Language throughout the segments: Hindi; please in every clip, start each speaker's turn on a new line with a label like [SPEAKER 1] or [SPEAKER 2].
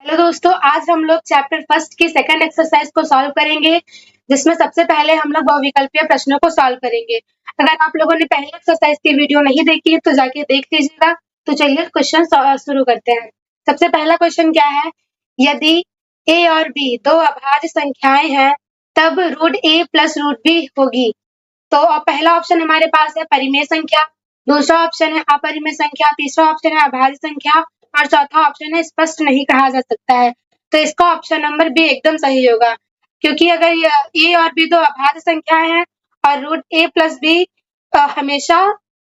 [SPEAKER 1] हेलो दोस्तों, आज हम लोग चैप्टर फर्स्ट की सेकंड एक्सरसाइज को सॉल्व करेंगे, जिसमें सबसे पहले हम लोग बहुविकल्पीय प्रश्नों को सॉल्व करेंगे। अगर आप लोगों ने पहली एक्सरसाइज की वीडियो नहीं देखी है तो जाके देख लीजिएगा। तो चलिए क्वेश्चन शुरू करते हैं। सबसे पहला क्वेश्चन क्या है, यदि ए और बी दो अभाज्य संख्याएं हैं तब रूट ए प्लस रूट बी होगी। तो पहला ऑप्शन हमारे पास है परिमेय संख्या, दूसरा ऑप्शन है अपरिमेय संख्या, तीसरा ऑप्शन है अभाज्य संख्या और चौथा ऑप्शन है स्पष्ट नहीं कहा जा सकता है। तो इसका ऑप्शन नंबर बी एकदम सही होगा, क्योंकि अगर ए और बी दो अभाज्य संख्याएं हैं और रूट ए प्लस बी हमेशा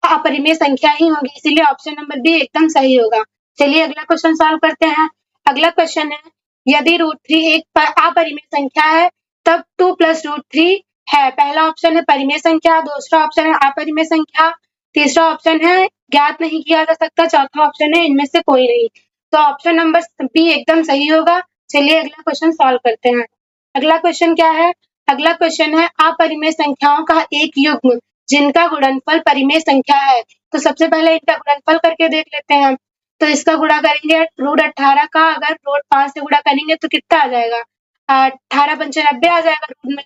[SPEAKER 1] अपरिमेय संख्या ही होगी, इसीलिए ऑप्शन नंबर बी एकदम सही होगा। चलिए अगला क्वेश्चन सॉल्व करते हैं। अगला क्वेश्चन है, यदि रूट थ्री एक अपरिमेय संख्या है तब टू प्लस रूट थ्री है। पहला ऑप्शन है परिमेय संख्या, दूसरा ऑप्शन है अपरिमेय संख्या, तीसरा ऑप्शन है ज्ञात नहीं किया जा सकता, चौथा ऑप्शन है इनमें से कोई नहीं। तो ऑप्शन नंबर बी एकदम सही होगा। चलिए अगला क्वेश्चन सॉल्व करते हैं। अगला क्वेश्चन क्या है, अगला क्वेश्चन है अपरिमेय संख्याओं का एक युग्म जिनका गुणनफल परिमेय संख्या है। तो सबसे पहले इनका गुणनफल करके देख लेते हैं। तो इसका गुणा करेंगे रूट 18 का, अगर रूट 5 से गुणा करेंगे तो कितना आ जाएगा, 18 पंचे 90 आ जाएगा रूट में।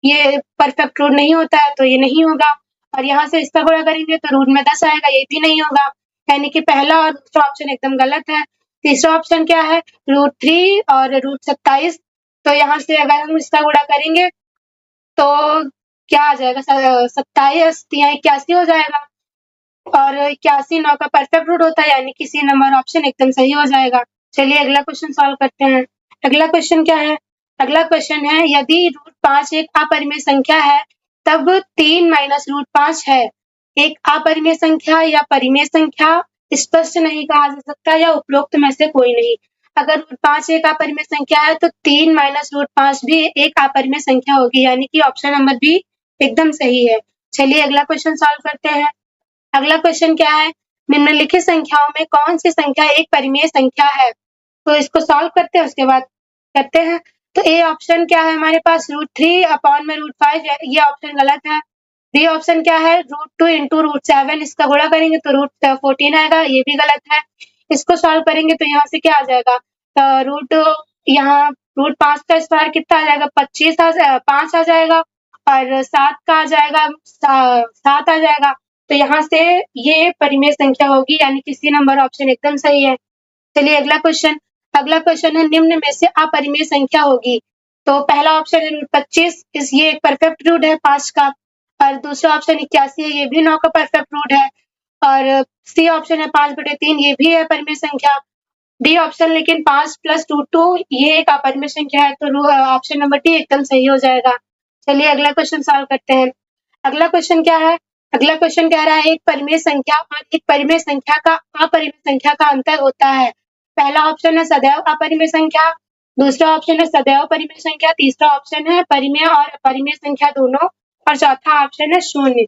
[SPEAKER 1] ये परफेक्ट रूट नहीं होता है तो ये नहीं होगा। और यहाँ से इसका गुणा करेंगे तो रूट में 10 आएगा, ये भी नहीं होगा। यानी कि पहला और दूसरा ऑप्शन एकदम गलत है। तीसरा ऑप्शन क्या है, रूट 3 और रूट 27। तो यहाँ से अगर हम इसका गुणा करेंगे तो क्या आ जाएगा, 27 तिया 81 हो जाएगा और 81 9 का परफेक्ट रूट होता है, यानी कि सी नंबर ऑप्शन एकदम सही हो जाएगा। चलिए अगला क्वेश्चन सॉल्व करते हैं। अगला क्वेश्चन क्या है, अगला क्वेश्चन है, यदि रूट 5 एक अपरिमेय संख्या है तब 3 माइनस रूट 5 है। एक अपरिमेय संख्या या परिमेय संख्या स्पष्ट नहीं कहा जा सकता या उपरोक्त में से कोई नहीं। अगर रूट 5 एक अपरिमेय संख्या है तो 3 माइनस रूट 5 भी एक अपरिमेय संख्या होगी, यानी कि ऑप्शन नंबर बी एकदम सही है। चलिए अगला क्वेश्चन सॉल्व करते हैं। अगला क्वेश्चन क्या है, निम्नलिखित संख्याओं में कौन सी संख्या एक परिमेय संख्या है। तो इसको सॉल्व करते हैं, उसके बाद करते हैं। तो ए ऑप्शन क्या है हमारे पास, रूट 3 अपॉन में रूट 5, ये ऑप्शन गलत है। बी ऑप्शन क्या है, रूट 2 इंटू रूट 7, इसका गुणा करेंगे तो रूट 14 आएगा, ये भी गलत है। इसको सॉल्व करेंगे तो यहाँ से क्या आ जाएगा, रूट यहाँ रूट 5 का स्क्वायर कितना आ जाएगा, 25 5 आ जाएगा और 7 का आ जाएगा 7 आ जाएगा। तो यहाँ से ये परिमेय संख्या होगी, यानी कि सी नंबर ऑप्शन एकदम सही है। चलिए अगला क्वेश्चन, अगला क्वेश्चन है, निम्न में से अपरिमेय संख्या होगी। तो पहला ऑप्शन है रूट 25, ये एक परफेक्ट रूट है 5 का, और दूसरा ऑप्शन 81 है, ये भी 9 का परफेक्ट रूट है, और सी ऑप्शन है 5/3, ये भी है परिमेय संख्या। डी ऑप्शन लेकिन 5 प्लस 2 ये एक अपरिमेय संख्या है, तो ऑप्शन नंबर डी एकदम सही हो जाएगा। चलिए अगला क्वेश्चन सॉल्व करते हैं। अगला क्वेश्चन क्या है, अगला क्वेश्चन कह रहा है एक परिमेय संख्या और एक परिमेय संख्या का अपरिमेय संख्या का अंतर होता है। पहला ऑप्शन है सदैव अपरिमेय संख्या, दूसरा ऑप्शन है सदैव परिमेय संख्या, तीसरा ऑप्शन है परिमेय और अपरिमेय संख्या दोनों, और चौथा ऑप्शन है शून्य।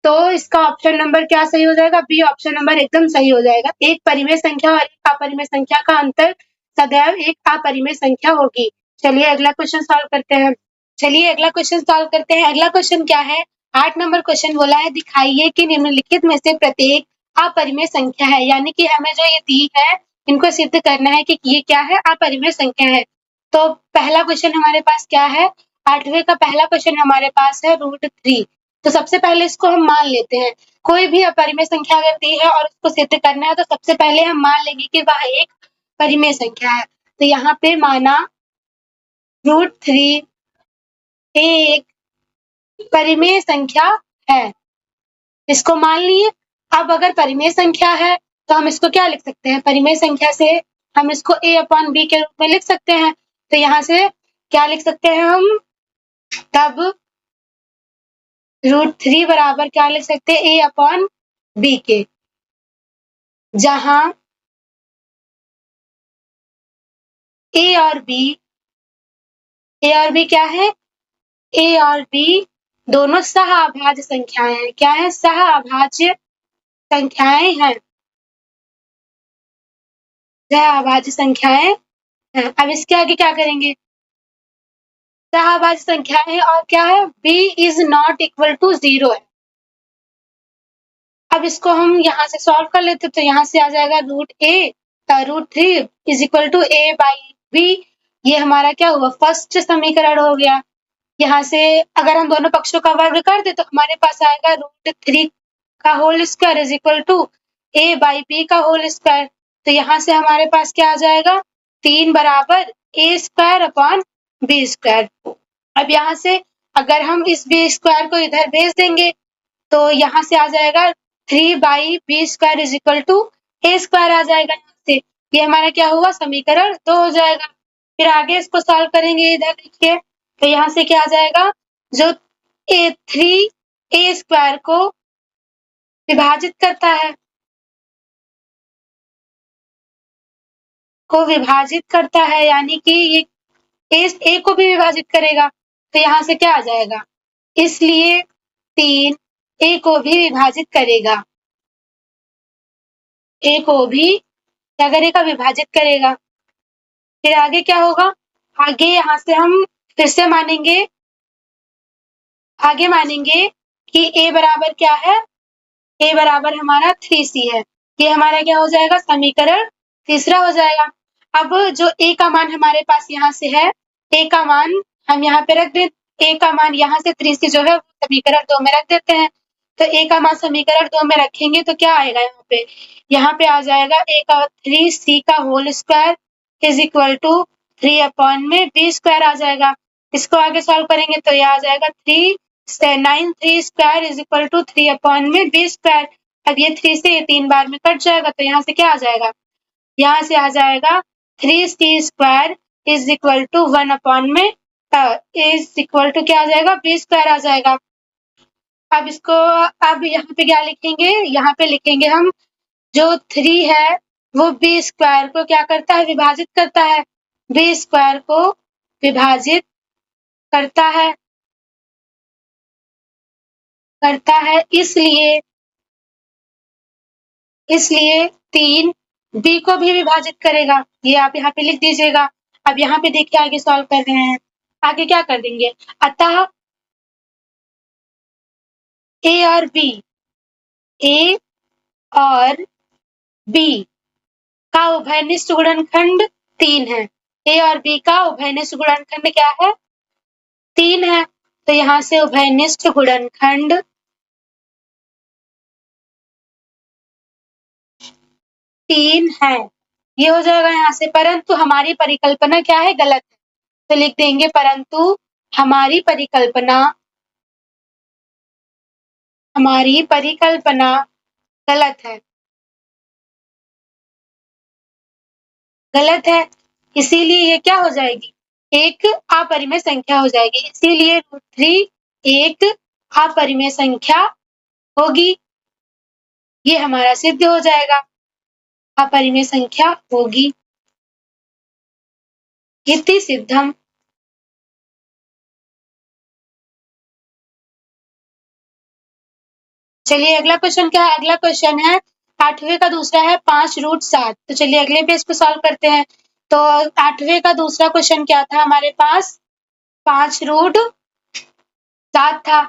[SPEAKER 1] तो इसका ऑप्शन नंबर क्या सही हो जाएगा, बी ऑप्शन नंबर एकदम सही हो जाएगा। एक परिमेय संख्या और एक अपरिमेय संख्या का अंतर सदैव एक अपरिमेय संख्या होगी। चलिए अगला क्वेश्चन सॉल्व करते हैं। चलिए अगला क्वेश्चन सॉल्व करते हैं। अगला क्वेश्चन क्या है, 8 नंबर क्वेश्चन बोला है, दिखाइए कि निम्नलिखित में से प्रत्येक अपरिमेय संख्या है। यानी कि हमें जो ये दी है इनको सिद्ध करना है कि ये क्या है, अपरिमेय संख्या है। तो पहला क्वेश्चन हमारे पास क्या है, 8वें का पहला क्वेश्चन हमारे पास है रूट 3। तो सबसे पहले इसको हम मान लेते हैं। कोई भी अपरिमेय संख्या अगर दी है और उसको सिद्ध करना है तो सबसे पहले हम मान लेंगे कि वह एक परिमेय संख्या है। तो यहाँ पे माना रूट 3 एक परिमेय संख्या है, इसको मान लिए। अब अगर परिमेय संख्या है तो हम इसको क्या लिख सकते हैं, परिमेय संख्या से हम इसको a अपॉन बी के रूप में लिख सकते हैं। तो यहाँ से क्या लिख सकते हैं हम, तब रूट 3 बराबर क्या लिख सकते हैं, a अपॉन बी के, जहां a और b क्या है, a और b दोनों सह-अभाज्य संख्याएं हैं। क्या है, सह-अभाज्य संख्याएं हैं, सह-अभाज्य संख्याएं हैं। अब इसके आगे क्या करेंगे, सह-अभाज्य संख्याएं और क्या है, b is not equal to 0 है। अब इसको हम यहाँ से सॉल्व कर लेते तो यहाँ से आ जाएगा root 3 is equal to a by b, ये हमारा क्या हुआ, फर्स्ट समीकरण हो गया। यहाँ से अगर हम दोनों पक्षों का वर्ग कर दे तो हमारे पास आएगा √3 का whole square is equal to a by b का होल स्क्वायर। तो यहाँ से हमारे पास क्या आ जाएगा, 3 बराबर a square upon b square. अब यहाँ से अगर हम इस बी स्क्वायर को इधर भेज देंगे तो यहाँ से आ जाएगा 3 by B square is equal to a square आ जाएगा। यहाँ से ये हमारा क्या हुआ, समीकरण 2 हो जाएगा। फिर आगे इसको सॉल्व करेंगे, इधर देखिए तो यहाँ से क्या आ जाएगा, जो 3 a स्क्वायर को विभाजित करता है, यानी कि ये a को भी विभाजित करेगा। तो यहाँ से क्या आ जाएगा, इसलिए 3 a को भी विभाजित करेगा, a को भी क्या करेगा, विभाजित करेगा। फिर आगे क्या होगा, आगे यहाँ से हम फिर से आगे मानेंगे कि a बराबर क्या है, a बराबर हमारा 3c है। ये हमारा क्या हो जाएगा, समीकरण तीसरा हो जाएगा। अब जो a का मान हमारे पास यहाँ से है, a का मान हम यहाँ पे रख दे, a का मान यहाँ से 3c जो है समीकरण 2 में रख देते हैं। तो a का मान समीकरण 2 में रखेंगे तो क्या आएगा, यहाँ पे आ जाएगा a का 3c का whole square is equal to 3 upon में b स्क्वायर आ जाएगा। इसको आगे सॉल्व करेंगे तो यह आ जाएगा 9 square is equal to 3 upon में b स्क्वायर। अब ये 3 से 3 बार में कट जाएगा तो यहाँ से क्या आ जाएगा, यहाँ से आ जाएगा 3c square is equal to 1 upon में इज इक्वल टू क्या आ जाएगा, b स्क्वायर आ जाएगा। अब इसको अब यहाँ पे क्या लिखेंगे, यहाँ पे लिखेंगे हम जो 3 है वो b स्क्वायर को क्या करता है, विभाजित करता है, b स्क्वायर को विभाजित करता है इसलिए 3 b को भी विभाजित करेगा। ये आप यहाँ पे लिख दीजिएगा। अब यहाँ पे देखिए आगे सॉल्व कर रहे हैं, आगे क्या कर देंगे, अतः a और b का उभयनिष्ठ गुणनखंड 3 है। a और b का उभयनिष्ठ गुणनखंड क्या है, 3 है। तो यहाँ से उभयनिष्ठ गुणनखंड 3 है, ये हो जाएगा यहाँ से। परंतु हमारी परिकल्पना क्या है, गलत है। तो लिख देंगे परंतु हमारी परिकल्पना गलत है, इसीलिए ये क्या हो जाएगी, एक अपरिमेय संख्या हो जाएगी। इसीलिए √3 एक अपरिमेय संख्या होगी, ये हमारा सिद्ध हो जाएगा, अपरिमेय संख्या होगी। इति सिद्धम। चलिए अगला क्वेश्चन क्या है, अगला क्वेश्चन है 8वें का दूसरा है 5√7। तो चलिए अगले पेज पे सॉल्व करते हैं। तो 8वें का दूसरा क्वेश्चन क्या था हमारे पास, 5√7 था,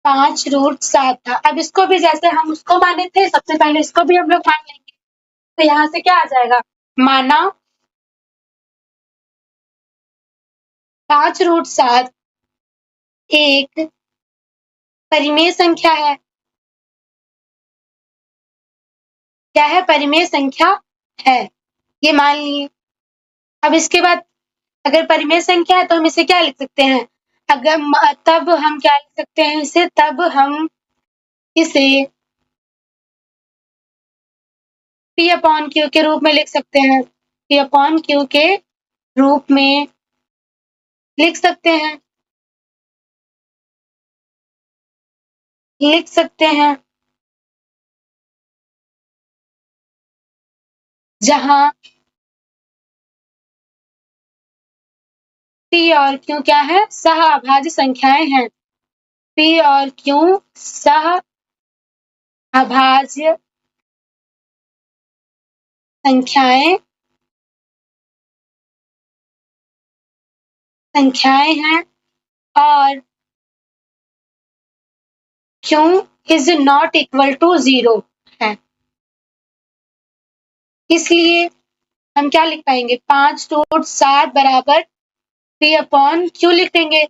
[SPEAKER 1] 5√7 था। अब इसको भी जैसे हम उसको माने थे, सबसे पहले इसको भी हम लोग मान लेंगे। तो यहाँ से क्या आ जाएगा, माना 5√7 एक परिमेय संख्या है। क्या है, परिमेय संख्या है, ये मान लिए। अब इसके बाद अगर परिमेय संख्या है तो हम इसे क्या लिख सकते हैं, तब हम क्या लिख सकते हैं इसे, तब हम इसे P अपॉन Q के रूप में लिख सकते हैं, P अपॉन Q के रूप में लिख सकते हैं, जहां P और Q क्या है, सह अभाज्य संख्याएं हैं। P और Q सह अभाज्य संख्याएं हैं और Q is not equal to 0 है। इसलिए हम क्या लिख पाएंगे, 5√7 बराबर 3/क्यों लिख देंगे।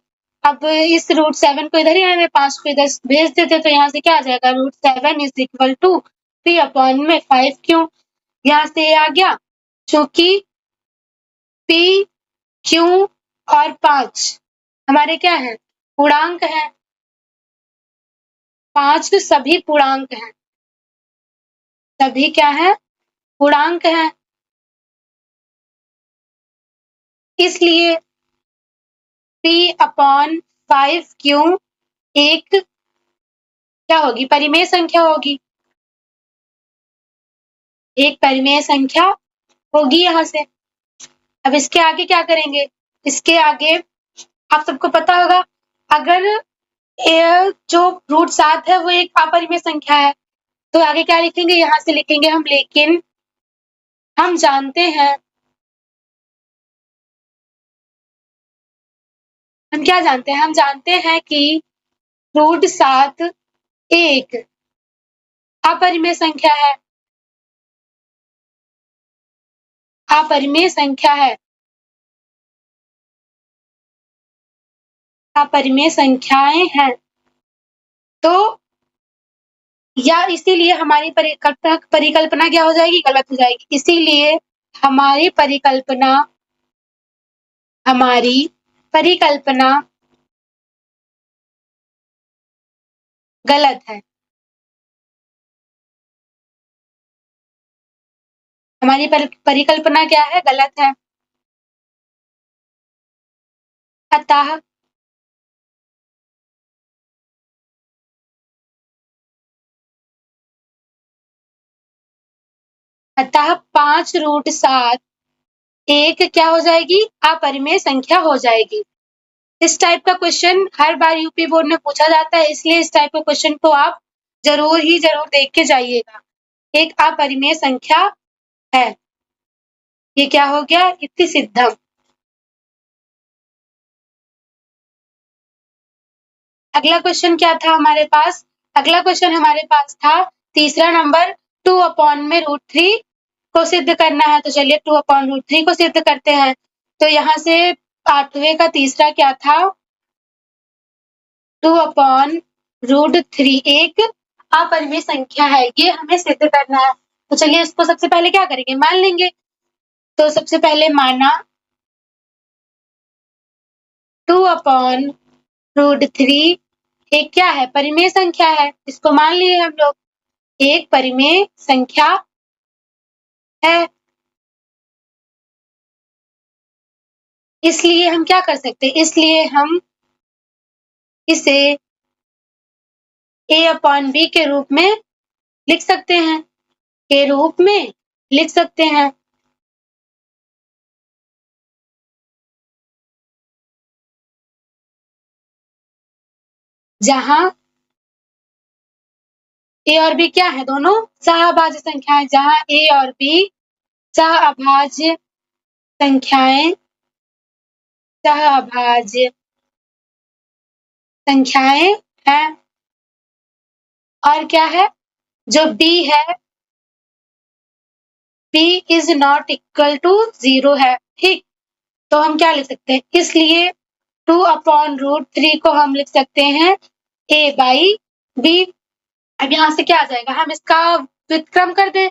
[SPEAKER 1] अब इस √7 को इधर ही आने 5 को इधर भेज देते तो यहाँ से क्या आ जाएगा, √7 इज इक्वल टू 3/5 क्यों, यहाँ से आ गया क्योंकि P, Q और 5 हमारे क्या है, पूर्णांक है। 5 सभी पूर्णांक हैं, सभी क्या है, पूर्णांक है। इसलिए P/5 क्यों एक क्या होगी, परिमेय संख्या होगी, एक परिमेय संख्या होगी यहाँ से। अब इसके आगे क्या करेंगे, इसके आगे आप सबको पता होगा, अगर जो √7 है वो एक अपरिमेय संख्या है तो आगे क्या लिखेंगे, यहाँ से लिखेंगे हम, लेकिन हम जानते हैं, हम क्या जानते हैं, हम जानते हैं कि √7 एक अपरिमेय संख्या है, अपरिमेय संख्या है, अपरिमेय संख्याएं हैं। तो या इसीलिए हमारी परिकल्पना क्या हो जाएगी, गलत हो जाएगी। इसीलिए हमारी परिकल्पना गलत है। हमारी परिकल्पना क्या है, गलत है। अतः अतः 5√7 एक क्या हो जाएगी, अपरिमेय संख्या हो जाएगी। इस टाइप का क्वेश्चन हर बार यूपी बोर्ड में पूछा जाता है, इसलिए इस टाइप के क्वेश्चन को आप जरूर देख के जाइएगा। एक अपरिमेय संख्या है, ये क्या हो गया, इति सिद्धम। अगला क्वेश्चन क्या था हमारे पास, अगला क्वेश्चन हमारे पास था तीसरा नंबर, 2/√3 को सिद्ध करना है। तो चलिए 2/√3 को सिद्ध करते हैं। तो यहाँ से 8वें का तीसरा क्या था, 2/√3 एक अपरिमेय संख्या है, ये हमें सिद्ध करना है। तो चलिए इसको सबसे पहले क्या करेंगे, मान लेंगे। तो सबसे पहले माना 2/√3 एक क्या है, परिमेय संख्या है, इसको मान लिए हम लोग, एक परिमेय संख्या है। इसलिए हम क्या कर सकते हैं, इसलिए हम इसे A/B के रूप में लिख सकते हैं, के रूप में लिख सकते हैं। जहां A और B क्या है, दोनों सहअभाज्य संख्याएं, जहां A और B सहअभाज्य संख्याएं, सहअभाज्य संख्याएं हैं। और क्या है, जो B है, B is not equal to 0 है, ठीक। तो हम क्या लिख सकते हैं, इसलिए 2/√3 को हम लिख सकते हैं A/B। अब यहाँ से क्या आ जाएगा, हम इसका व्युत्क्रम कर दें,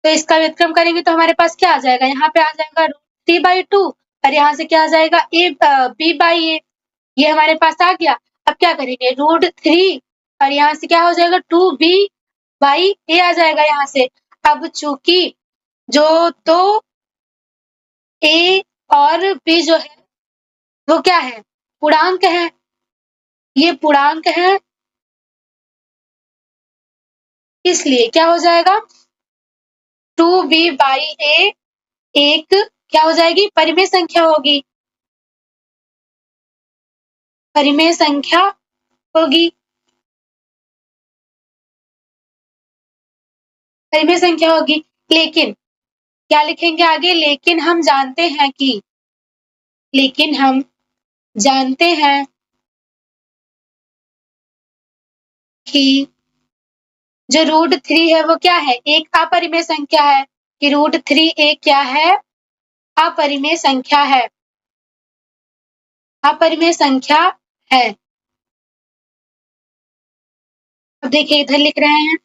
[SPEAKER 1] तो इसका व्युत्क्रम करेंगे तो हमारे पास क्या आ जाएगा, यहाँ पे आ जाएगा √3/2 और यहाँ से क्या आ जाएगा, B/A। ये हमारे पास आ गया। अब क्या करेंगे, √3 और यहाँ से क्या हो जाएगा, 2B/A आ जाएगा यहाँ से। अब चूंकि जो दो A और B जो है वो क्या है, पूर्णांक है, ये पूर्णांक है, इसलिए क्या हो जाएगा, 2B/A एक क्या हो जाएगी, परिमेय संख्या होगी, परिमेय संख्या होगी, परिमेय संख्या होगी। लेकिन क्या लिखेंगे आगे, लेकिन हम जानते हैं कि, लेकिन हम जानते हैं कि जो √3 है वो क्या है, एक अपरिमेय संख्या है, कि √3 एक क्या है, अपरिमेय संख्या है, अपरिमेय संख्या है। अब देखिए इधर लिख रहे हैं,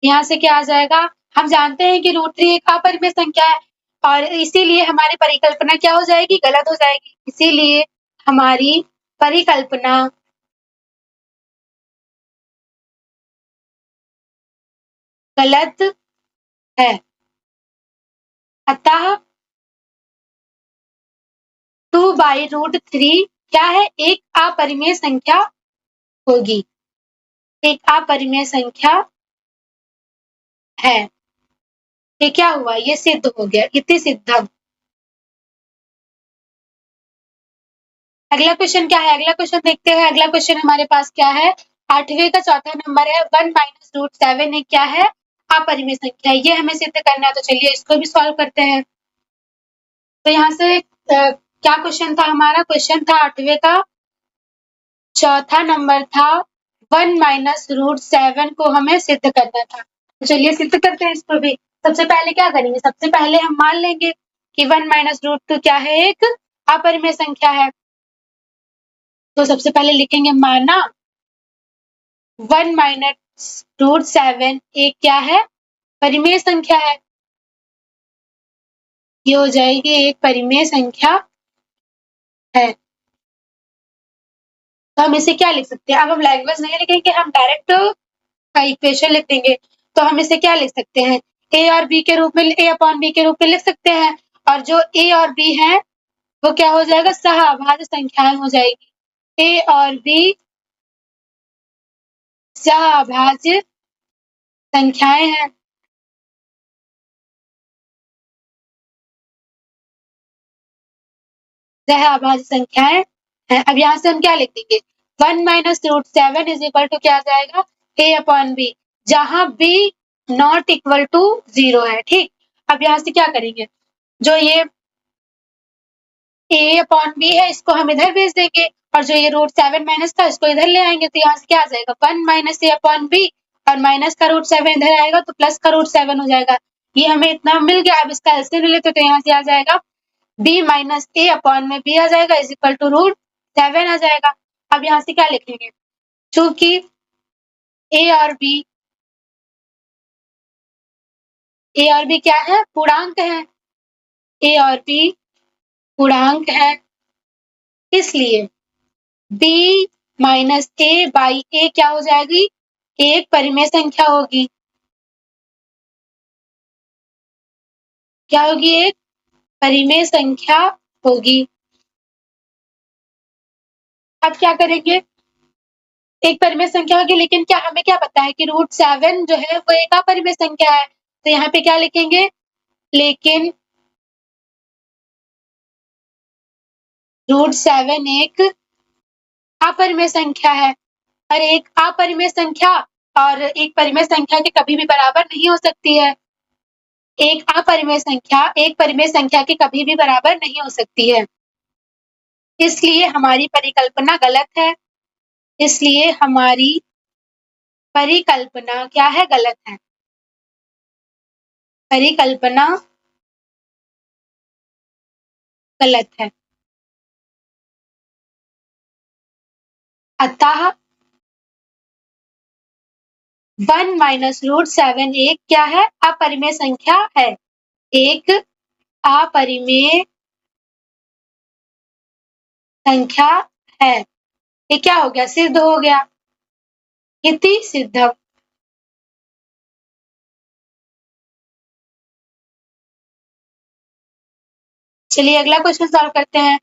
[SPEAKER 1] यहाँ से क्या आ जाएगा, हम जानते हैं कि √3 एक अपरिमेय संख्या है और इसीलिए हमारी परिकल्पना क्या हो जाएगी, गलत हो जाएगी। इसीलिए हमारी परिकल्पना गलत है। अतः 2/√3 क्या है, एक अपरिमेय संख्या होगी, एक अपरिमेय संख्या है। ये क्या हुआ, ये सिद्ध हो गया, इति सिद्धम। अगला क्वेश्चन क्या है, अगला क्वेश्चन देखते हैं। अगला क्वेश्चन हमारे पास क्या है, 8वें का चौथा नंबर है, 1 - √7 है, क्या है, अपरिमेय संख्या है। ये हमें सिद्ध करना है, तो चलिए इसको भी सॉल्व करते हैं। तो यहाँ से क्या क्वेश्चन था हमारा, क्वेश्चन था 8वें का चौथा नंबर था 1 - √7 को हमें सिद्ध करना था। तो चलिए सिद्ध करते हैं इसको भी। सबसे पहले क्या करेंगे, सबसे पहले हम मान लेंगे कि 1 - √2 क्या है, एक अपरिमेय संख्या है। तो सबसे पहले लिखेंगे माना 1 - √7 एक क्या है, परिमेय संख्या है। ये हो जाएगी एक परिमेय संख्या है। तो हम इसे क्या लिख सकते हैं, अब हम लैंग्वेज नहीं लिखेंगे, हम डायरेक्ट इक्वेशन लिख देंगे। तो हम इसे क्या लिख सकते हैं, a और b के रूप में, a/b के रूप में लिख सकते हैं। और जो a और b है वो क्या हो जाएगा, सहअभाज्य संख्याएं हो जाएगी। a और b सहअभाज्य संख्याएं हैं। सहअभाज्य संख्याएं हैं। अब यहाँ से हम क्या लिख देंगे, 1 - √7 इज इक्वल टू क्या आ जाएगा, a/b, जहां b नॉट इक्वल टू 0 है। ठीक, अब यहाँ से क्या करेंगे, जो ये a/b है इसको हम इधर भेज देंगे और जो ये √7 माइनस था इसको इधर ले आएंगे। तो यहाँ से क्या आ जाएगा, 1 - a/b और माइनस का √7 इधर आएगा तो प्लस का √7 हो जाएगा। ये हमें इतना मिल गया। अब इसका एलसीएम ले लेते तो यहाँ से आ जाएगा b - a/b आ जाएगा इज इक्वल टू √7 आ जाएगा। अब यहाँ से क्या लिखेंगे, चूंकि a और b क्या है, पूर्णांक है, a और b पूर्णांक है, इसलिए b - a/a क्या हो जाएगी, एक परिमेय संख्या होगी। क्या होगी, एक परिमेय संख्या होगी। अब क्या करेंगे, एक परिमेय संख्या होगी, लेकिन क्या हमें क्या पता है कि √7 जो है वो एक अपरिमेय संख्या है। तो यहाँ पे क्या लिखेंगे, लेकिन √7 एक अपरिमेय संख्या है। और एक अपरिमेय संख्या और एक परिमेय संख्या के कभी भी बराबर नहीं हो सकती है। एक अपरिमेय संख्या एक परिमेय संख्या के कभी भी बराबर नहीं हो सकती है। इसलिए हमारी परिकल्पना गलत है। इसलिए हमारी परिकल्पना क्या है, गलत है। परिकल्पना गलत है। अतः 1 - √7 एक क्या है, अपरिमेय संख्या है, एक अपरिमेय संख्या है। ये क्या हो गया, सिद्ध हो गया, इति सिद्धम। चलिए अगला क्वेश्चन सॉल्व करते हैं।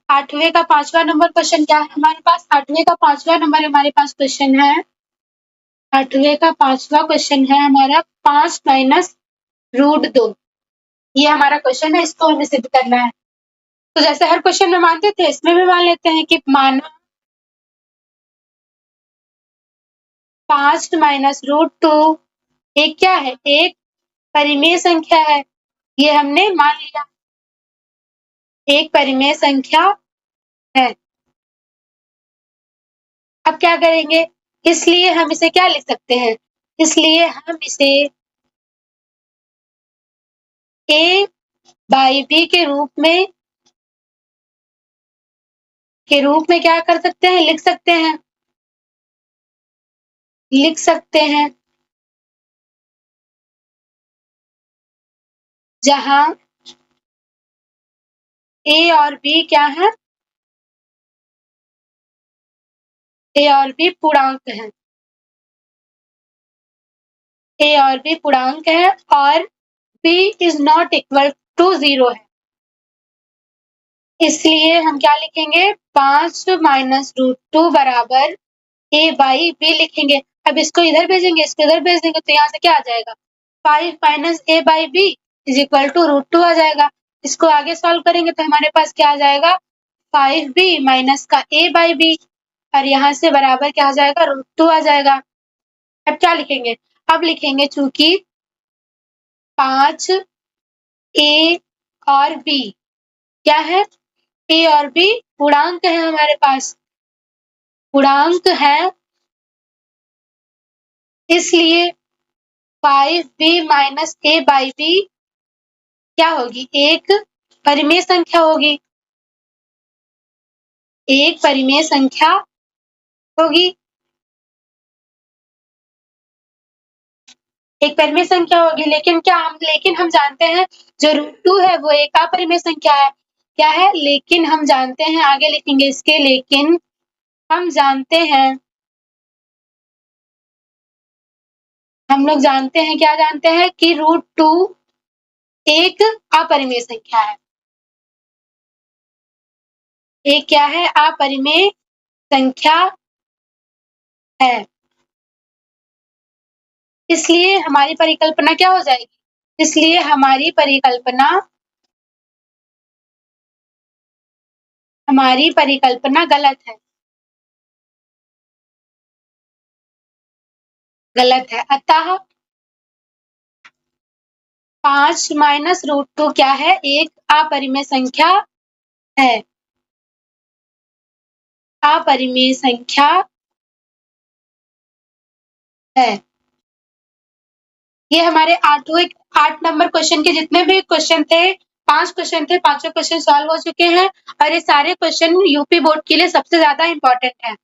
[SPEAKER 1] 8वें का 5वां नंबर क्वेश्चन क्या है हमारे पास, 8वें का 5वां नंबर हमारे पास क्वेश्चन है, 8वें का 5वां क्वेश्चन है हमारा 5 - √2। ये हमारा क्वेश्चन है, इसको हमें सिद्ध करना है। तो जैसे हर क्वेश्चन में मानते थे इसमें भी मान लेते हैं कि माना 5 - √2 एक क्या है, एक परिमेय संख्या है। ये हमने मान लिया, एक परिमेय संख्या है। अब क्या करेंगे, इसलिए हम इसे क्या लिख सकते हैं, इसलिए हम इसे a बाई बी के रूप में क्या कर सकते हैं, लिख सकते हैं जहां ए और बी क्या है, ए और बी पूर्णांक है, ए और बी पूर्णांक है और b is not equal to 0 है। इसलिए हम क्या लिखेंगे, 5 माइनस रूट 2 बराबर ए बाई बी लिखेंगे। अब इसको इधर भेजेंगे, इसको इधर भेज देंगे तो यहाँ से क्या आ जाएगा, 5 minus a by b is equal to root 2 आ जाएगा। इसको आगे सॉल्व करेंगे तो हमारे पास क्या आ जाएगा, 5b माइनस का ए बाई बी और यहाँ से बराबर क्या आ जाएगा, रूट 2 आ जाएगा। अब क्या लिखेंगे, अब लिखेंगे चूंकि 5 ए और बी क्या है, ए और बी पूर्णांक है, हमारे पास पूर्णांक है, इसलिए 5b minus a by B क्या होगी, एक परिमेय संख्या होगी, एक परिमेय संख्या होगी, एक परिमेय संख्या होगी। लेकिन हम जानते हैं जो रूट 2 है वो एक अपरिमेय संख्या है। क्या है, लेकिन हम जानते हैं, आगे लिखेंगे इसके, लेकिन हम जानते हैं, हम लोग जानते हैं, क्या जानते हैं कि रूट 2 एक अपरिमेय संख्या है, एक क्या है, अपरिमेय संख्या है। इसलिए हमारी परिकल्पना क्या हो जाएगी, इसलिए हमारी परिकल्पना गलत है, अतः 5 माइनस रूट 2 क्या है, एक अपरिमेय संख्या है, अपरिमेय संख्या है। ये हमारे 8 नंबर क्वेश्चन के जितने भी क्वेश्चन थे, 5 क्वेश्चन थे, पांचों क्वेश्चन सॉल्व हो चुके हैं और ये सारे क्वेश्चन यूपी बोर्ड के लिए सबसे ज्यादा इंपॉर्टेंट है।